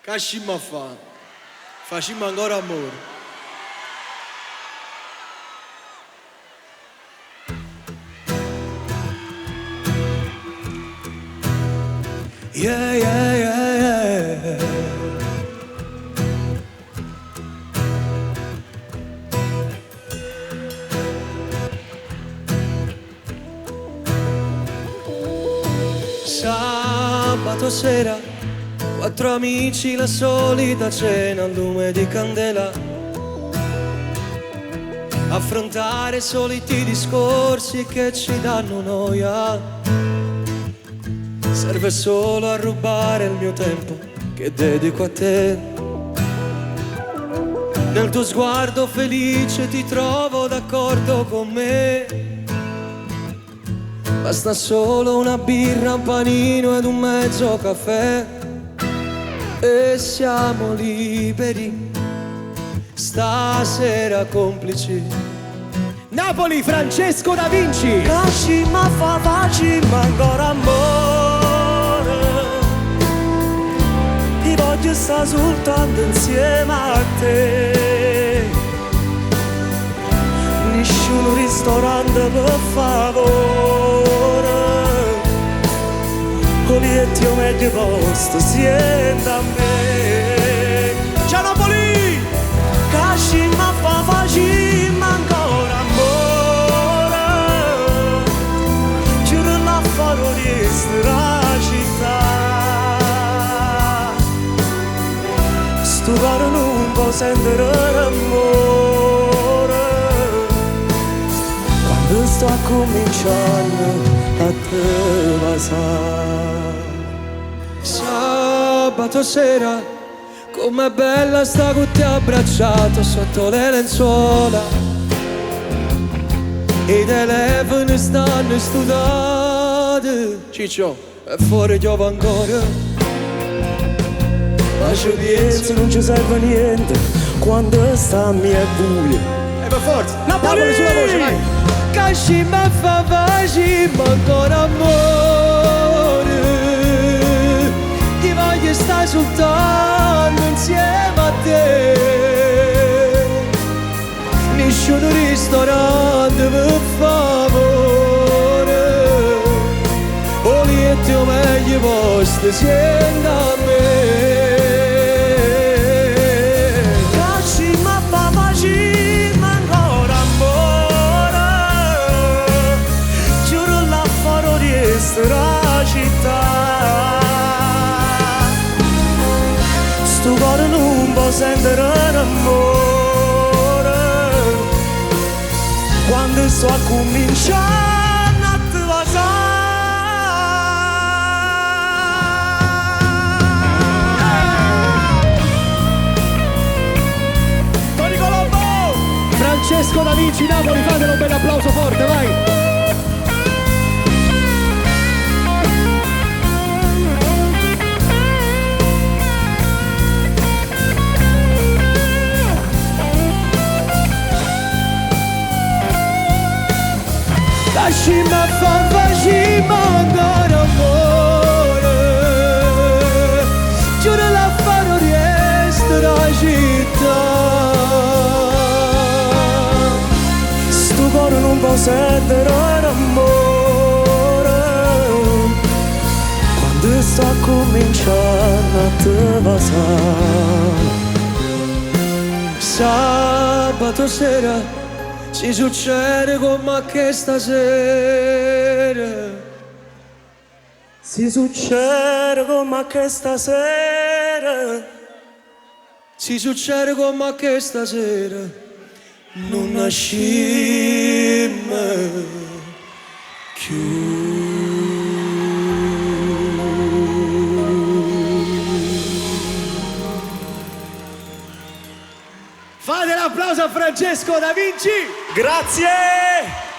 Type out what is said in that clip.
Che scimmo a fa? Facimmo ancora amore. Yeah, yeah, yeah, yeah. Sabato sera, quattro amici, la solita cena al lume di candela. Affrontare i soliti discorsi che ci danno noia. Serve solo a rubare il mio tempo che dedico a te. Nel tuo sguardo felice ti trovo d'accordo con me. Basta solo una birra, un panino ed un mezzo caffè e siamo liberi, stasera complici. Napoli, Francesco Da Vinci. Facimmo fa, facimmo ancora amore. Ti voglio stare soltanto insieme a te. Nessun ristorante per favore. Volietti o meglio posto, sienta a me. Ciao Napoli! Facimmo fa, facimmo ancora amore. Giuro la farò di sta città. Sto caro non può sentire l'amore. Quando sto a cominciando a te passare. Sabato sera, com'è bella sta con te abbracciato sotto le lenzuola. I telefoni stanno studati. Ciccio, e fuori piove ancora. Ma ci penso non ci serve niente quando sta a mia buia. E per forza. Napoli sulla voce, vai. Cascimma fa facimmo ancora amore. Ti voglio stare soltanto insieme a te. Nessun ristorante per favore. Volietti o meglio posti sienta a me. Facimmo fa, facimmo ancora amore. Giuro la farò di sta città. Sto cuore non può sentire l'amore. Quando sto a cominciare a te passare. Tony Colombo. Francesco Da Vinci, Napoli, fatelo un bel applauso forte, vai. Facimmo fa, facimmo ancora amore. Giuro la farò riestere la città. Sto cuore non può sentire l'amore. Quando sto a cominciare a te passare. Sabato sera si succede come che stasera. Si succede come che stasera. Si succede come che stasera. Non nascimmo più. Fate l'applauso a Francesco Da Vinci. Grazie!